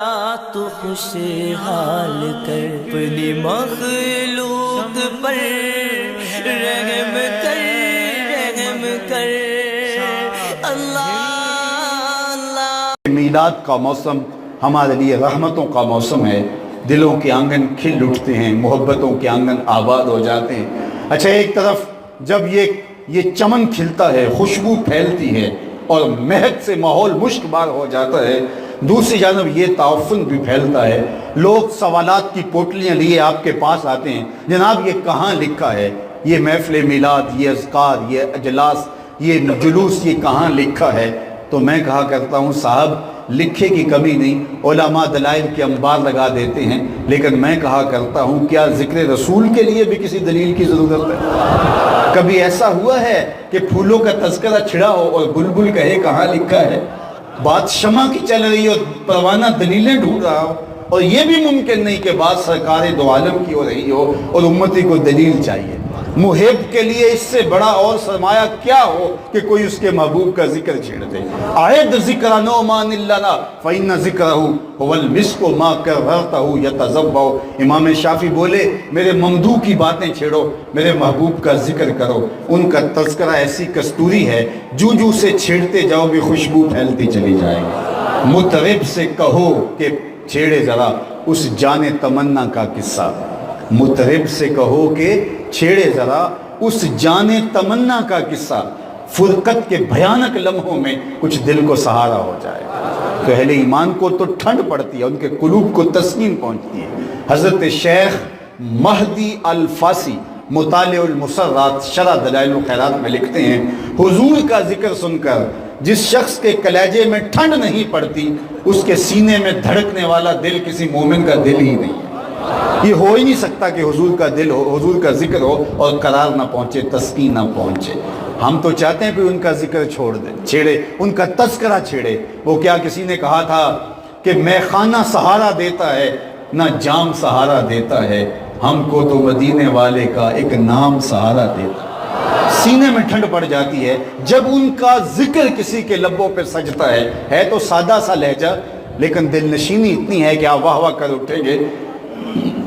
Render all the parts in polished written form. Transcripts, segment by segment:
تو خوشحال کر اپنی مخلوق پر رحم کر اللہ اللہ۔ میلاد کا موسم ہمارے لیے رحمتوں کا موسم ہے، دلوں کے آنگن کھل اٹھتے ہیں، محبتوں کے آنگن آباد ہو جاتے ہیں۔ اچھا، ایک طرف جب یہ چمن کھلتا ہے، خوشبو پھیلتی ہے اور مہک سے ماحول مشک بار ہو جاتا ہے، دوسری جانب یہ تعفن بھی پھیلتا ہے، لوگ سوالات کی پوٹلیاں لیے آپ کے پاس آتے ہیں، جناب یہ کہاں لکھا ہے، یہ محفل میلاد، یہ اذکار، یہ اجلاس، یہ جلوس، یہ کہاں لکھا ہے؟ تو میں کہا کرتا ہوں صاحب لکھے کی کمی نہیں، علماء دلائل کے انبار لگا دیتے ہیں، لیکن میں کہا کرتا ہوں کیا ذکر رسول کے لیے بھی کسی دلیل کی ضرورت ہے؟ کبھی ایسا ہوا ہے کہ پھولوں کا تذکرہ چھڑا ہو اور بلبل کہے کہاں لکھا ہے؟ بات شمع کی چل رہی اور پروانہ دلیلیں ڈھونڈ رہا ہو، اور یہ بھی ممکن نہیں کہ بات سرکار دو عالم کی ہو رہی ہو اور امتی کو دلیل چاہیے۔ محب کے لیے اس سے بڑا اور سرمایہ کیا ہو کہ کوئی اس کے محبوب کا ذکر چھیڑ دے۔ عہد ذکر نعمان لنا فإن ذکرہ هو المسک ما کررتہ یتذبع۔ امام شافعی بولے میرے ممدوح کی باتیں چھیڑو، میرے محبوب کا ذکر کرو، ان کا تذکرہ ایسی کستوری ہے جو سے چھیڑتے جاؤ بھی خوشبو پھیلتی چلی جائے گی۔ مطرب سے کہو کہ چھیڑے ذرا اس جان تمنا کا قصہ، مطرب سے کہو کہ چھیڑے ذرا اس جان تمنا کا قصہ، فرقت کے بھیانک لمحوں میں کچھ دل کو سہارا ہو جائے۔ تو اہل ایمان کو تو ٹھنڈ پڑتی ہے، ان کے قلوب کو تسکین پہنچتی ہے۔ حضرت شیخ مہدی الفاسی مطالع المسرات شرح دلائل الخیرات میں لکھتے ہیں، حضور کا ذکر سن کر جس شخص کے کلیجے میں ٹھنڈ نہیں پڑتی، اس کے سینے میں دھڑکنے والا دل کسی مومن کا دل ہی نہیں ہے۔ یہ ہو ہی نہیں سکتا کہ حضور کا دل ہو، حضور کا ذکر ہو اور قرار نہ پہنچے، تسکین نہ پہنچے۔ ہم تو چاہتے ہیں کہ ان کا ذکر چھوڑ دے، چھیڑے، ان کا تذکرہ چھیڑے۔ وہ کیا کسی نے کہا تھا کہ میخانہ سہارا دیتا ہے نہ جام سہارا دیتا ہے، ہم کو تو مدینے والے کا ایک نام سہارا دیتا ہے۔ سینے میں ٹھنڈ پڑ جاتی ہے جب ان کا ذکر کسی کے لبوں پہ سجتا ہے تو سادہ سا لہجہ، لیکن دل نشینی اتنی ہے کہ آپ واہ واہ کر اٹھیں گے۔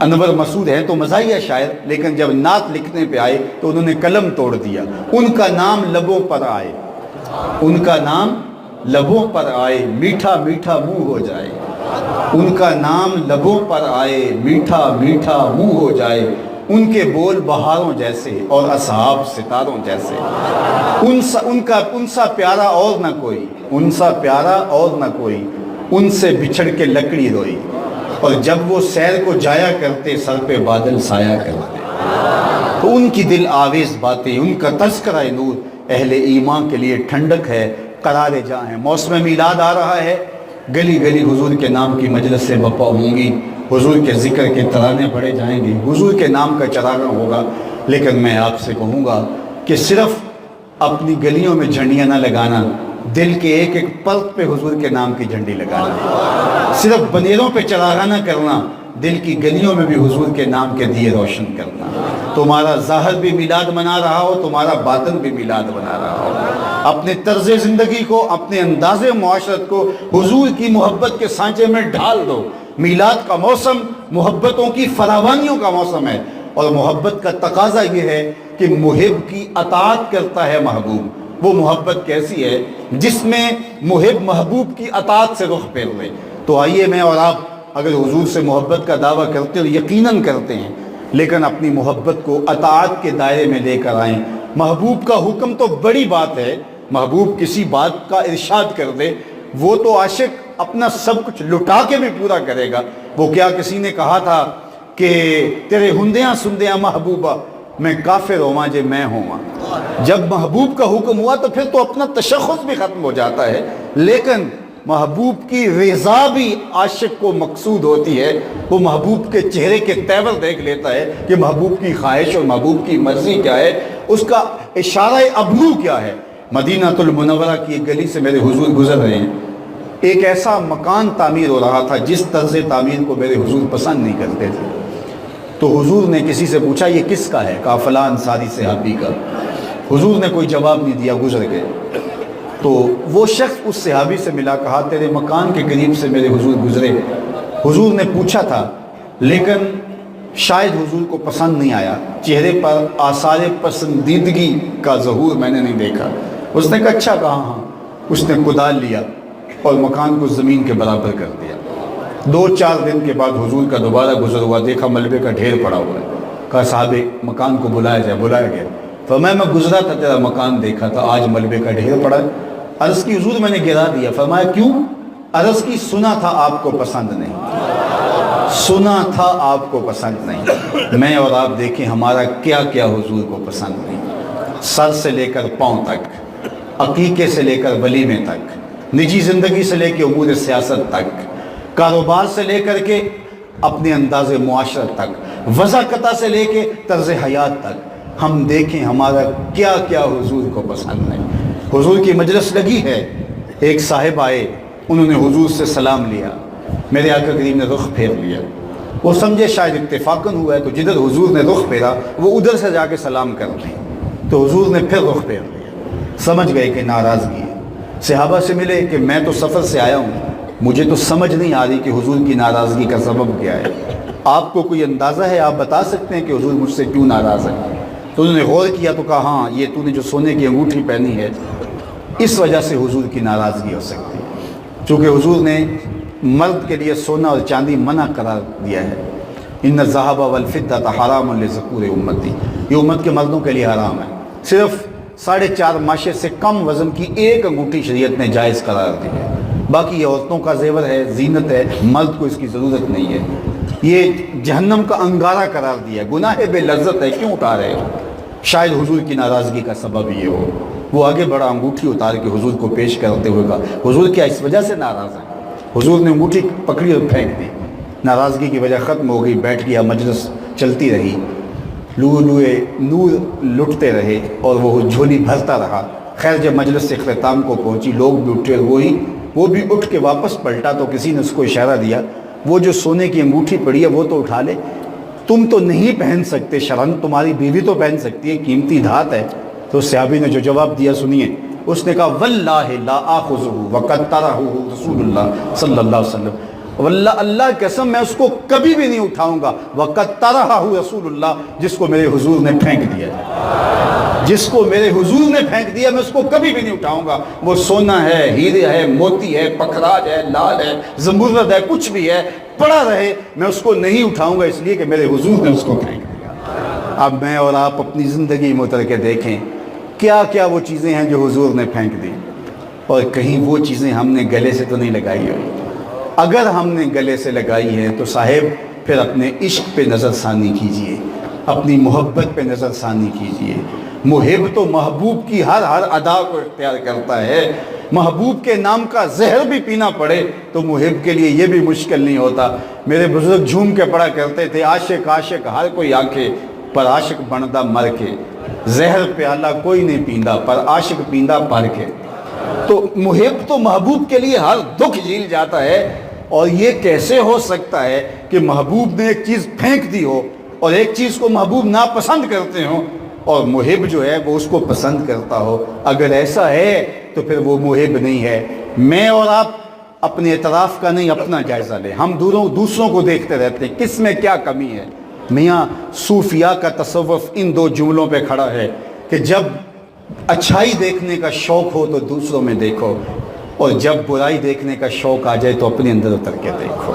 انور مسعود ہیں تو مزاحیہ شاعر، لیکن جب نعت لکھنے پہ آئے تو انہوں نے قلم توڑ دیا۔ ان کا نام لبوں پر آئے، ان کا نام لبوں پر آئے، میٹھا میٹھا منہ ہو جائے، ان کا نام لبوں پر آئے، میٹھا میٹھا منہ ہو جائے، ان کے بول بہاروں جیسے اور اصحاب ستاروں جیسے، ان سا پیارا اور نہ کوئی، ان سا پیارا اور نہ کوئی، ان سے بچھڑ کے لکڑی روئی، اور جب وہ سیر کو جایا کرتے سر پہ بادل سایہ کرتے۔ تو ان کی دل آویز باتیں، ان کا تذکرہ نور اہل ایمان کے لیے ٹھنڈک ہے، قرار جاں ہے۔ موسم میلاد آ رہا ہے، گلی گلی حضور کے نام کی مجلس سے بپا ہوں گی، حضور کے ذکر کے ترانے پڑھے جائیں گے، حضور کے نام کا چراغاں ہوگا۔ لیکن میں آپ سے کہوں گا کہ صرف اپنی گلیوں میں جھنڈیاں نہ لگانا، دل کے ایک ایک پرت پہ حضور کے نام کی جھنڈی لگانا، صرف بنیروں پہ چراغاں نہ کرنا، دل کی گلیوں میں بھی حضور کے نام کے دیے روشن کرنا۔ تمہارا ظاہر بھی میلاد منا رہا ہو، تمہارا باطن بھی میلاد منا رہا ہو۔ اپنے طرز زندگی کو، اپنے انداز معاشرت کو حضور کی محبت کے سانچے میں ڈھال دو۔ میلاد کا موسم محبتوں کی فراوانیوں کا موسم ہے، اور محبت کا تقاضا یہ ہے کہ محب کی اطاعت کرتا ہے محبوب۔ وہ محبت کیسی ہے جس میں محب محبوب کی اطاعت سے رخ پھیر لے۔ تو آئیے میں اور آپ اگر حضور سے محبت کا دعویٰ کرتے ہو، یقیناً کرتے ہیں، لیکن اپنی محبت کو اطاعت کے دائرے میں لے کر آئیں۔ محبوب کا حکم تو بڑی بات ہے، محبوب کسی بات کا ارشاد کر دے وہ تو عاشق اپنا سب کچھ لٹا کے بھی پورا کرے گا۔ وہ کیا کسی نے کہا تھا کہ تیرے ہندیاں سندیاں محبوبہ میں کافر ہوا جے میں ہوا۔ جب محبوب کا حکم ہوا تو پھر تو اپنا تشخص بھی ختم ہو جاتا ہے، لیکن محبوب کی رضا بھی عاشق کو مقصود ہوتی ہے۔ وہ محبوب کے چہرے کے تیور دیکھ لیتا ہے کہ محبوب کی خواہش اور محبوب کی مرضی کیا ہے، اس کا اشارہ ابرو کیا ہے۔ مدینہ المنورہ کی ایک گلی سے میرے حضور گزر رہے ہیں، ایک ایسا مکان تعمیر ہو رہا تھا جس طرز تعمیر کو میرے حضور پسند نہیں کرتے تھے۔ تو حضور نے کسی سے پوچھا یہ کس کا ہے؟ کہا فلاں انصاری صحابی کا۔ حضور نے کوئی جواب نہیں دیا، گزر گئے۔ تو وہ شخص اس صحابی سے ملا، کہا تیرے مکان کے قریب سے میرے حضور گزرے، حضور نے پوچھا تھا لیکن شاید حضور کو پسند نہیں آیا، چہرے پر آثار پسندیدگی کا ظہور میں نے نہیں دیکھا۔ اس نے کہا اچھا کہا، ہاں۔ اس نے کدال لیا اور مکان کو زمین کے برابر کر دیا۔ 2-4 دن کے بعد حضور کا دوبارہ گزر ہوا، دیکھا ملبے کا ڈھیر پڑا ہوا ہے، کہا صاحب مکان کو بلایا جائے، بلایا گیا۔ فرمایا میں گزرا تھا تیرا مکان دیکھا تھا، آج ملبے کا ڈھیر پڑا ہے۔ عرض کی حضور میں نے گرا دیا۔ فرمایا کیوں؟ عرض کی سنا تھا آپ کو پسند نہیں، سنا تھا آپ کو پسند نہیں۔ میں اور آپ دیکھیں ہمارا کیا کیا حضور کو پسند نہیں، سر سے لے کر پاؤں تک، عقیقے سے لے کر ولیمے تک، نجی زندگی سے لے کے امور سیاست تک، کاروبار سے لے کر کے اپنے انداز معاشرت تک، وضاقتہ سے لے کے طرز حیات تک، ہم دیکھیں ہمارا کیا کیا حضور کو پسند نہیں۔ حضور کی مجلس لگی ہے، ایک صاحب آئے، انہوں نے حضور سے سلام لیا، میرے آقا کریم نے رخ پھیر لیا۔ وہ سمجھے شاید اتفاقاً ہوا ہے تو جدھر حضور نے رخ پھیرا وہ ادھر سے جا کے سلام کر لیں، تو حضور نے پھر رخ پھیر لیا۔ سمجھ گئے کہ ناراضگی ہے۔ صحابہ سے ملے کہ میں تو سفر سے آیا ہوں، مجھے تو سمجھ نہیں آ رہی کہ حضور کی ناراضگی کا سبب کیا ہے، آپ کو کوئی اندازہ ہے، آپ بتا سکتے ہیں کہ حضور مجھ سے کیوں ناراض ہے؟ تو انہوں نے غور کیا تو کہا ہاں یہ تو نے جو سونے کی انگوٹھی پہنی ہے اس وجہ سے حضور کی ناراضگی ہو سکتی ہے، چونکہ حضور نے مرد کے لیے سونا اور چاندی منع قرار دیا ہے۔ ان الذهب والفضة حرام لذکور امتی، یہ امت کے مردوں کے لیے حرام ہے۔ صرف 4.5 ماشے سے کم وزن کی ایک انگوٹھی شریعت نے جائز قرار دی ہے، باقی یہ عورتوں کا زیور ہے، زینت ہے، مرد کو اس کی ضرورت نہیں ہے۔ یہ جہنم کا انگارہ قرار دیا ہے، گناہ بے لذت ہے، کیوں اٹھا رہے ہو؟ شاید حضور کی ناراضگی کا سبب یہ ہو۔ وہ آگے بڑا، انگوٹھی اتار کے حضور کو پیش کرتے ہوئے کہا حضور کیا اس وجہ سے ناراض ہے؟ حضور نے انگوٹھی پکڑی اور پھینک دی، ناراضگی کی وجہ ختم ہو گئی، بیٹھ گیا، مجلس چلتی رہی، لؤلؤے نور لٹتے رہے اور وہ جھولی بھرتا رہا۔ خیر جب مجلس سے اختتام کو پہنچی، لوگ بھی اٹھے اور وہ بھی اٹھ کے واپس پلٹا تو کسی نے اس کو اشارہ دیا وہ جو سونے کی انگوٹھی پڑی ہے وہ تو اٹھا لے، تم تو نہیں پہن سکتے شرن، تمہاری بیوی تو پہن سکتی ہے، قیمتی دھات ہے۔ تو صحابی نے جو جواب دیا سنیے، اس نے کہا واللہ لا آخذہ وقد ترہ رسول اللہ صلی اللہ علیہ وسلم، واللہ اللہ قسم میں اس کو کبھی بھی نہیں اٹھاؤں گا، وقد ترہ رسول اللہ، جس کو میرے حضور نے پھینک دیا، جس کو میرے حضور نے پھینک دیا میں اس کو کبھی بھی نہیں اٹھاؤں گا۔ وہ سونا ہے، ہیرے ہے، موتی ہے، پکھراج ہے، لال ہے، زمرد ہے، کچھ بھی ہے، پڑا رہے، میں اس کو نہیں اٹھاؤں گا اس لیے کہ میرے حضور نے اس کو پھینک دیا۔ اب میں اور آپ اپنی زندگی میں اتر کے دیکھیں کیا کیا وہ چیزیں ہیں جو حضور نے پھینک دی، اور کہیں وہ چیزیں ہم نے گلے سے تو نہیں لگائی ہوئی۔ اگر ہم نے گلے سے لگائی ہے تو صاحب پھر اپنے عشق پہ نظر ثانی کیجئے، اپنی محبت پہ نظر ثانی کیجئے۔ محب تو محبوب کی ہر ادا کو اختیار کرتا ہے، محبوب کے نام کا زہر بھی پینا پڑے تو محب کے لیے یہ بھی مشکل نہیں ہوتا۔ میرے بزرگ جھوم کے پڑھا کرتے تھے عاشق عاشق ہر کوئی آنکھے، پر عاشق بندا مر کے، زہر پیالہ کوئی نہیں پیندا پر عاشق پیندا پر کے۔ تو محب تو محبوب کے لیے ہر دکھ جھیل جاتا ہے، اور یہ کیسے ہو سکتا ہے کہ محبوب نے ایک چیز پھینک دی ہو اور ایک چیز کو محبوب ناپسند کرتے ہوں اور محب جو ہے وہ اس کو پسند کرتا ہو؟ اگر ایسا ہے تو پھر وہ محب نہیں ہے۔ میں اور آپ اپنے اعتراف کا نہیں اپنا جائزہ لیں، ہم دوسروں کو دیکھتے رہتے ہیں کس میں کیا کمی ہے۔ میاں صوفیاء کا تصوف ان 2 جملوں پہ کھڑا ہے کہ جب اچھائی دیکھنے کا شوق ہو تو دوسروں میں دیکھو، اور جب برائی دیکھنے کا شوق آ جائے تو اپنے اندر اتر کے دیکھو،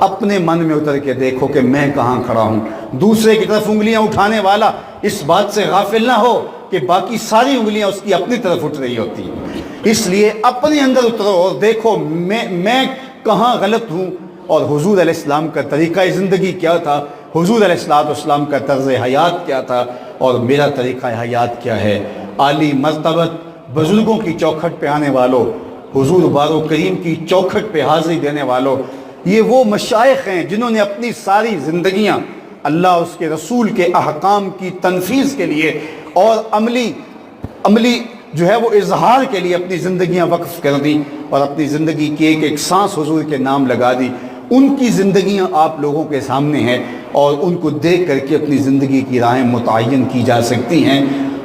اپنے من میں اتر کے دیکھو کہ میں کہاں کھڑا ہوں۔ دوسرے کی طرف انگلیاں اٹھانے والا اس بات سے غافل نہ ہو کہ باقی ساری انگلیاں اس کی اپنی طرف اٹھ رہی ہوتی ہیں۔ اس لیے اپنے اندر اترو اور دیکھو میں کہاں غلط ہوں، اور حضور علیہ السلام کا طریقہ زندگی کیا تھا، حضور علیہ السلام کا طرز حیات کیا تھا، اور میرا طریقہ حیات کیا ہے۔ عالی مرتبت بزرگوں کی چوکھٹ پہ آنے والوں، حضور بارو کریم کی چوکھٹ پہ حاضری دینے والوں، یہ وہ مشائخ ہیں جنہوں نے اپنی ساری زندگیاں اللہ اس کے رسول کے احکام کی تنفیذ کے لیے اور عملی جو ہے وہ اظہار کے لیے اپنی زندگیاں وقف کر دی، اور اپنی زندگی کی ایک ایک سانس حضور کے نام لگا دی۔ ان کی زندگیاں آپ لوگوں کے سامنے ہیں، اور ان کو دیکھ کر کے اپنی زندگی کی راہیں متعین کی جا سکتی ہیں۔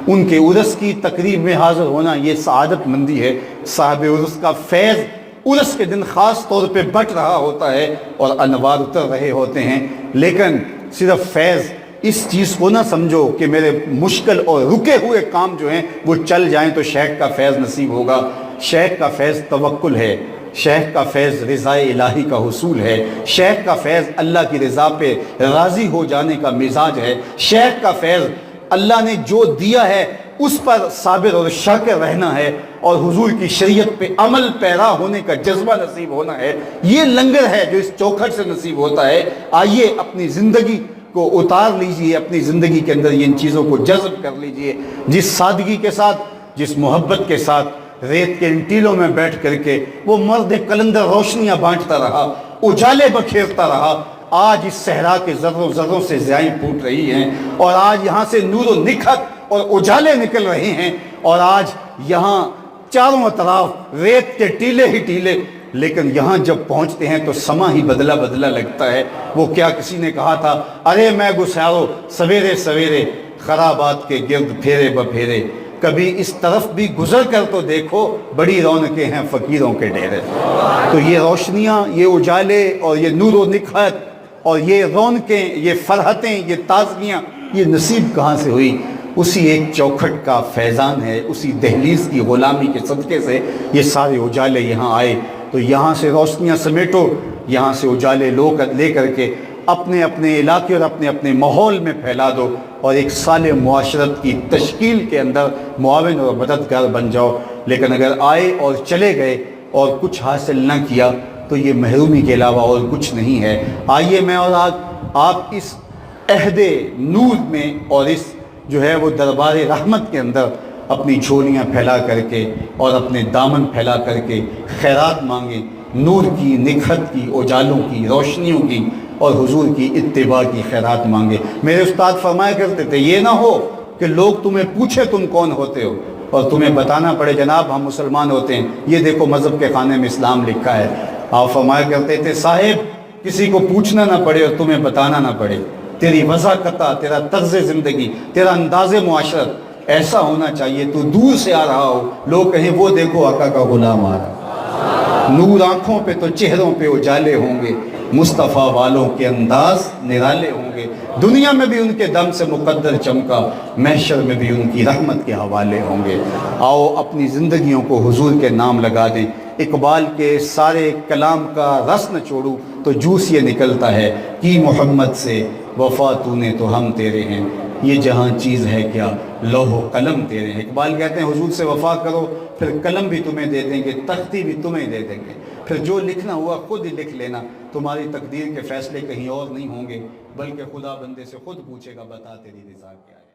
ان کے عرس کی تقریب میں حاضر ہونا یہ سعادت مندی ہے۔ صاحب عرس کا فیض عرس کے دن خاص طور پہ بٹ رہا ہوتا ہے اور انوار اتر رہے ہوتے ہیں، لیکن صرف فیض اس چیز کو نہ سمجھو کہ میرے مشکل اور رکے ہوئے کام جو ہیں وہ چل جائیں تو شیخ کا فیض نصیب ہوگا۔ شیخ کا فیض توکل ہے، شیخ کا فیض رضا الہی کا حصول ہے، شیخ کا فیض اللہ کی رضا پہ راضی ہو جانے کا مزاج ہے، شیخ کا فیض اللہ نے جو دیا ہے اس پر صابر اور شاکر رہنا ہے اور حضور کی شریعت پہ عمل پیرا ہونے کا جذبہ نصیب ہونا ہے۔ یہ لنگر ہے جو اس چوکھٹ سے نصیب ہوتا ہے۔ آئیے اپنی زندگی کو اتار لیجئے، اپنی زندگی کے اندر ان چیزوں کو جذب کر لیجئے۔ جس سادگی کے ساتھ، جس محبت کے ساتھ ریت کے ان ٹیلوں میں بیٹھ کر کے وہ مرد قلندر روشنیاں بانٹتا رہا، اجالے بکھیرتا رہا، آج اس صحرا کے ذروں ذروں سے ضیائیں پھوٹ رہی ہیں اور آج یہاں سے نور و نکھت اور اجالے نکل رہے ہیں اور آج یہاں چاروں طرف ریت کے ٹیلے ہی ٹیلے، لیکن یہاں جب پہنچتے ہیں تو سما ہی بدلا بدلا لگتا ہے۔ وہ کیا کسی نے کہا تھا، ارے میں گسارو سویرے سویرے خرابات کے گرد پھیرے بپھیرے، کبھی اس طرف بھی گزر کر تو دیکھو بڑی رونقیں ہیں فقیروں کے ڈیرے۔ تو یہ روشنیاں، یہ اجالے اور یہ نور و نکھت اور یہ رونقیں، یہ فرحتیں، یہ تازگیاں، یہ نصیب کہاں سے ہوئی؟ اسی ایک چوکھٹ کا فیضان ہے، اسی دہلیز کی غلامی کے صدقے سے یہ سارے اجالے یہاں آئے۔ تو یہاں سے روشنیاں سمیٹو، یہاں سے اجالے لے کر کے اپنے اپنے علاقے اور اپنے اپنے ماحول میں پھیلا دو اور ایک صالح معاشرت کی تشکیل کے اندر معاون اور مددگار بن جاؤ۔ لیکن اگر آئے اور چلے گئے اور کچھ حاصل نہ کیا تو یہ محرومی کے علاوہ اور کچھ نہیں ہے۔ آئیے میں اور آپ اس عہد نور میں اور اس جو ہے وہ دربار رحمت کے اندر اپنی جھولیاں پھیلا کر کے اور اپنے دامن پھیلا کر کے خیرات مانگیں، نور کی، نکھت کی، اجالوں کی، روشنیوں کی اور حضور کی اتباع کی خیرات مانگے۔ میرے استاد فرمایا کرتے تھے، یہ نہ ہو کہ لوگ تمہیں پوچھے تم کون ہوتے ہو اور تمہیں بتانا پڑے جناب ہم مسلمان ہوتے ہیں، یہ دیکھو مذہب کے خانے میں اسلام لکھا ہے۔ آپ فرمایا کرتے تھے، صاحب کسی کو پوچھنا نہ پڑے اور تمہیں بتانا نہ پڑے، تیری وضاحت، تیرا طرز زندگی، تیرا انداز معاشرت ایسا ہونا چاہیے تو دور سے آ رہا ہو لوگ کہیں وہ دیکھو آقا کا غلام آ رہا، نور آنکھوں پہ تو چہروں پہ اجالے ہوں گے، مصطفیٰ والوں کے انداز نرالے ہوں گے، دنیا میں بھی ان کے دم سے مقدر چمکا، محشر میں بھی ان کی رحمت کے حوالے ہوں گے۔ آؤ اپنی زندگیوں کو حضور کے نام لگا دیں۔ اقبال کے سارے کلام کا رس نہ چھوڑوں تو جوس یہ نکلتا ہے، کی محمد سے وفا تو نے تو ہم تیرے ہیں، یہ جہاں چیز ہے کیا لوح و قلم تیرے ہیں۔ اقبال کہتے ہیں حضور سے وفا کرو پھر قلم بھی تمہیں دے دیں گے، تختی بھی تمہیں دے دیں گے، پھر جو لکھنا ہوا خود ہی لکھ لینا، تمہاری تقدیر کے فیصلے کہیں اور نہیں ہوں گے بلکہ خدا بندے سے خود پوچھے گا بتا تیری رضا کیا ہے۔